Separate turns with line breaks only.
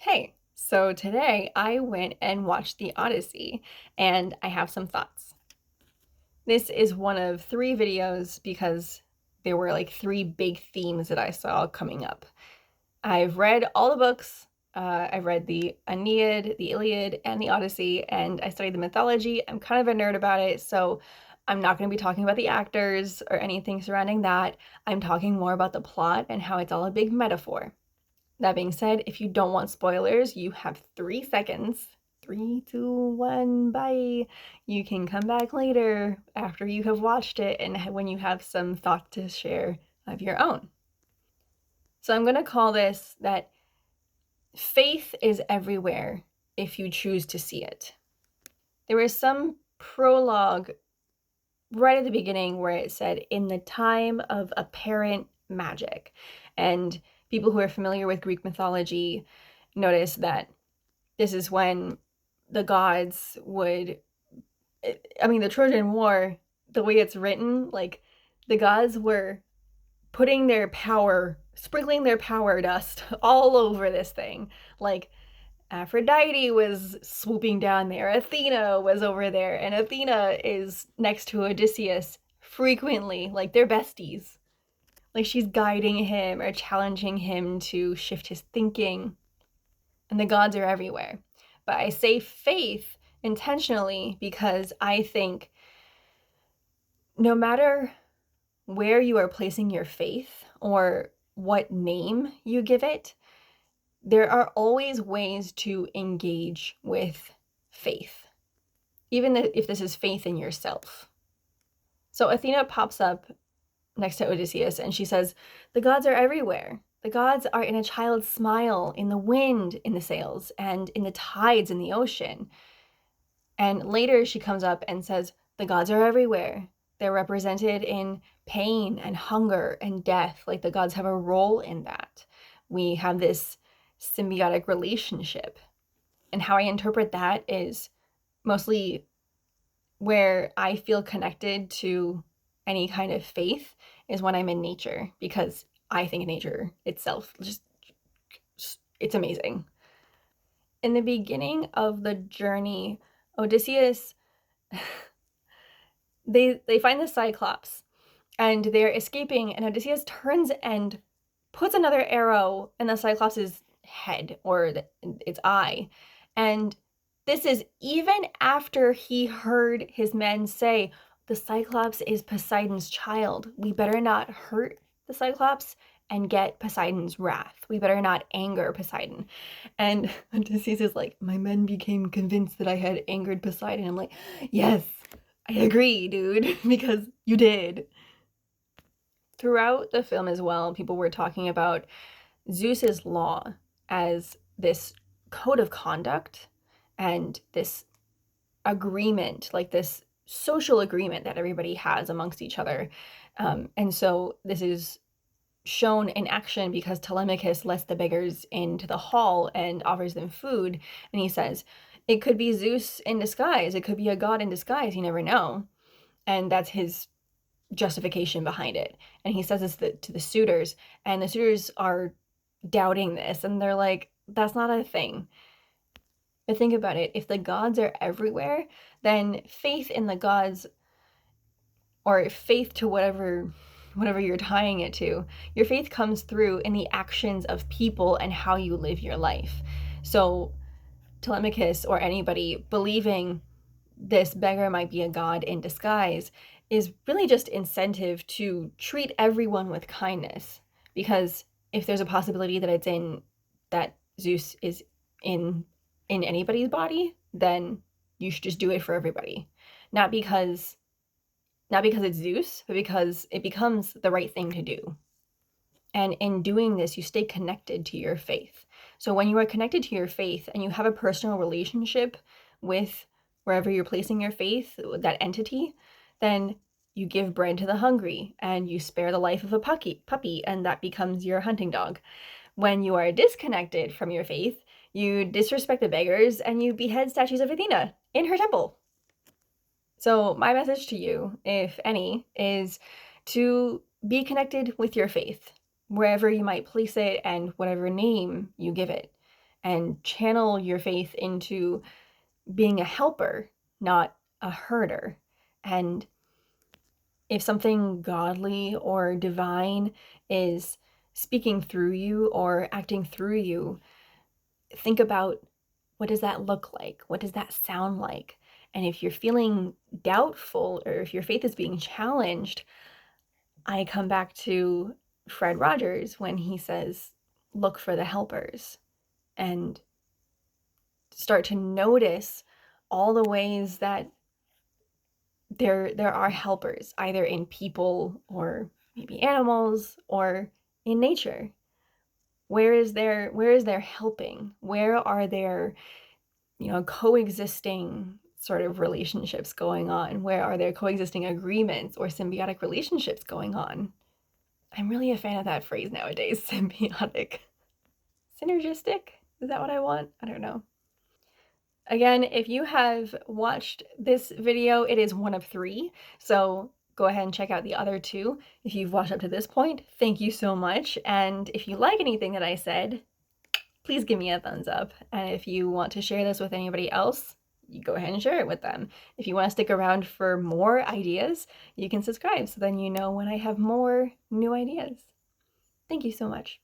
Hey, so today I went and watched the Odyssey, and I have some thoughts. This is one of three videos because there were like three big themes that I saw coming up. I've read all the books. I've read the Aeneid, the Iliad, and the Odyssey, and I studied the mythology. I'm kind of a nerd about it, so I'm not going to be talking about the actors or anything surrounding that. I'm talking more about the plot and how it's all a big metaphor. That being said, if you don't want spoilers, you have 3 seconds. Three, two, one, bye. You can come back later after you have watched it and when you have some thoughts to share of your own. So I'm going to call this that faith is everywhere if you choose to see it. There was some prologue right at the beginning where it said, in the time of apparent magic. And people who are familiar with Greek mythology notice that this is when the gods would, the Trojan War, the way it's written, like the gods were putting their power, sprinkling their power dust all over this thing. Like Aphrodite was swooping down there, Athena was over there, and Athena is next to Odysseus frequently, like they're besties. Like she's guiding him or challenging him to shift his thinking. And the gods are everywhere. But I say faith intentionally because I think no matter where you are placing your faith or what name you give it, there are always ways to engage with faith, even if this is faith in yourself. So Athena pops up next to Odysseus and she says, the gods are everywhere. The gods are in a child's smile, in the wind in the sails, and in the tides in the ocean. And later she comes up and says, the gods are everywhere. They're represented in pain and hunger and death. Like the gods have a role in that. We have this symbiotic relationship. And how I interpret that is mostly where I feel connected to any kind of faith is when I'm in nature, because I think nature itself just it's amazing. In the beginning of the journey, Odysseus they find the Cyclops and they're escaping, and Odysseus turns and puts another arrow in the Cyclops' head or its eye. And this is even after he heard his men say, the Cyclops is Poseidon's child. We better not hurt the Cyclops and get Poseidon's wrath. We better not anger Poseidon. And Odysseus is like, my men became convinced that I had angered Poseidon. I'm like, yes, I agree, dude, because you did. Throughout the film as well, people were talking about Zeus's law as this code of conduct and this agreement, like this social agreement that everybody has amongst each other. And so this is shown in action because Telemachus lets the beggars into the hall and offers them food. And he says, it could be Zeus in disguise. It could be a god in disguise. You never know. And that's his justification behind it. And he says this to the suitors, and the suitors are doubting this, and they're like, that's not a thing. But think about it, if the gods are everywhere, then faith in the gods, or faith to whatever you're tying it to, your faith comes through in the actions of people and how you live your life. So Telemachus or anybody believing this beggar might be a god in disguise is really just incentive to treat everyone with kindness, because if there's a possibility that that Zeus is in anybody's body, then you should just do it for everybody, not because it's Zeus, but because it becomes the right thing to do. And in doing this, you stay connected to your faith. So when you are connected to your faith and you have a personal relationship with wherever you're placing your faith, that entity, then you give bread to the hungry and you spare the life of a puppy, and that becomes your hunting dog. When you are disconnected from your faith, you disrespect the beggars and you behead statues of Athena in her temple. So my message to you, if any, is to be connected with your faith, wherever you might place it and whatever name you give it. and channel your faith into being a helper, not a herder. And if something godly or divine is speaking through you or acting through you, think about, what does that look like? What does that sound like? And if you're feeling doubtful or if your faith is being challenged, I come back to Fred Rogers when he says, look for the helpers, and start to notice all the ways that there are helpers, either in people or maybe animals or in nature. Where is there helping? Where are there, coexisting sort of relationships going on? Where are there coexisting agreements or symbiotic relationships going on? I'm really a fan of that phrase nowadays, symbiotic. Synergistic? Is that what I want? I don't know. Again, if you have watched this video, it is one of 3, so go ahead and check out the other 2. If you've watched up to this point, thank you so much, and if you like anything that I said, please give me a thumbs up, and if you want to share this with anybody else, you go ahead and share it with them. If you want to stick around for more ideas, you can subscribe, so then you know when I have more new ideas. Thank you so much.